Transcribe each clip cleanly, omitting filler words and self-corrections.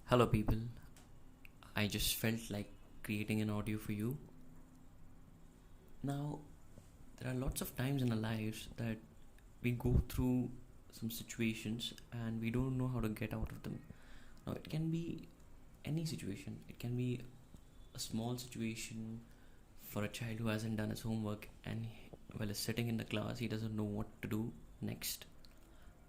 Hello, people. I just felt like creating an audio for you. Now, there are lots of times in our lives that we go through some situations and we don't know how to get out of them. Now, it can be any situation, it can be a small situation for a child who hasn't done his homework and while he's sitting in the class, he doesn't know what to do next.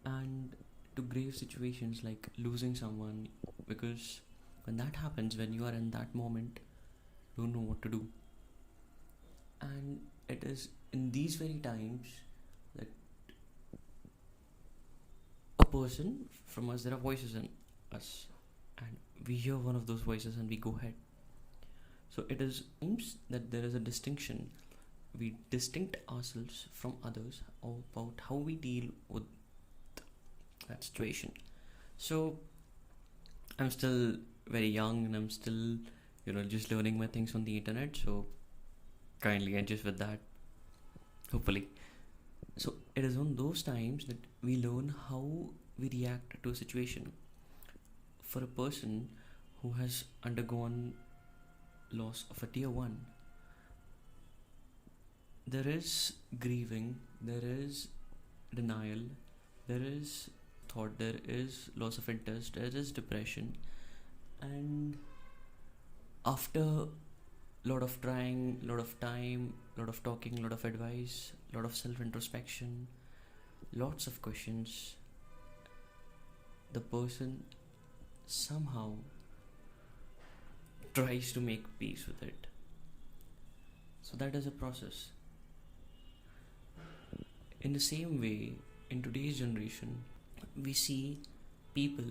And to grave situations like losing someone, because when that happens, when you are in that moment, you don't know what to do. And it is in these very times that a person from us, there are voices in us, and we hear one of those voices and we go ahead. So it is times that there is a distinction. We distinct ourselves from others about how we deal with that situation. So I'm still very young and I'm still, just learning my things on the internet. So kindly adjust with that, hopefully. So it is on those times that we learn how we react to a situation. For a person who has undergone loss of a tier 1, there is grieving, there is denial, there is thought, there is loss of interest, there is depression, and after lot of trying, lot of time, lot of talking, lot of advice, lot of self introspection, lots of questions, the person somehow tries to make peace with it. So that is a process. In the same way, in today's generation, we see people.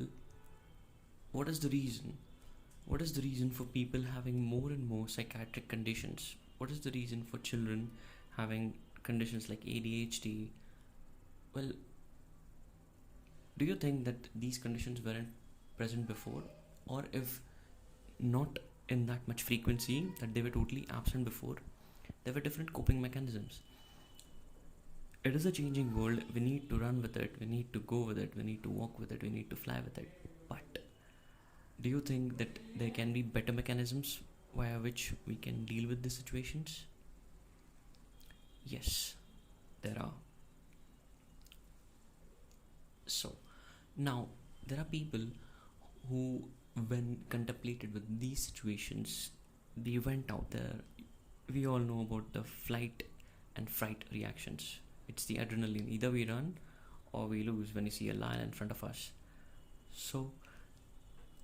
What is the reason? What is the reason for people having more and more psychiatric conditions? What is the reason for children having conditions like ADHD? Well, do you think that these conditions weren't present before? Or if not in that much frequency, that they were totally absent before, there were different coping mechanisms. It is a changing world. We need to run with it. We need to go with it. We need to walk with it. We need to fly with it. But do you think that there can be better mechanisms via which we can deal with these situations? Yes, there are. So, now there are people who, when contemplated with these situations, they went out there. We all know about the flight and fright reactions. It's the adrenaline. Either we run or we lose when you see a lion in front of us. So,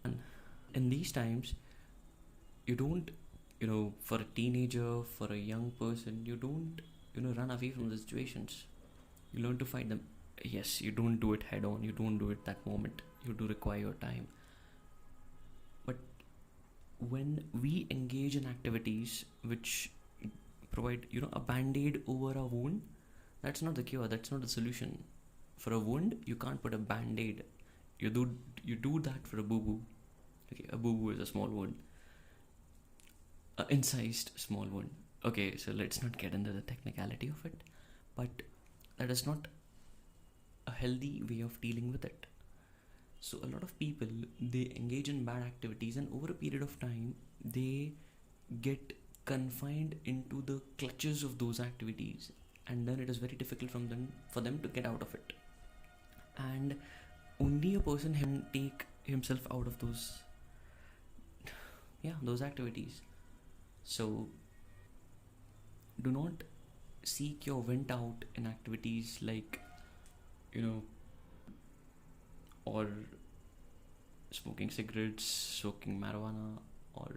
and in these times, you don't, for a teenager, for a young person, you don't, run away from the situations. You learn to fight them. Yes, you don't do it head on, you don't do it that moment. You do require your time. But when we engage in activities which provide, a band-aid over a wound, that's not the cure, that's not the solution. For a wound, you can't put a band-aid. You do that for a boo-boo. Okay, a boo-boo is a small wound. A incised small wound. Okay, so let's not get into the technicality of it. But that is not a healthy way of dealing with it. So a lot of people, they engage in bad activities and over a period of time they get confined into the clutches of those activities, and then it is very difficult for them to get out of it. And only a person can take himself out of those activities. So do not seek your vent out in activities like, you know or smoking cigarettes, smoking marijuana, or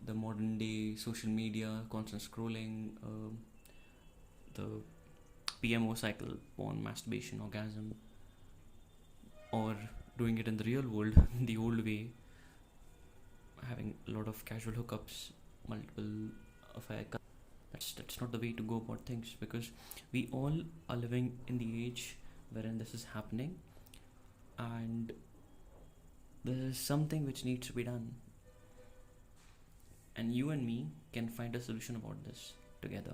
the modern day social media, constant scrolling, the PMO cycle, porn, masturbation, orgasm, or doing it in the real world the old way, having a lot of casual hookups, multiple affair. That's not the way to go about things, because we all are living in the age wherein this is happening, and there is something which needs to be done, and you and me can find a solution about this together.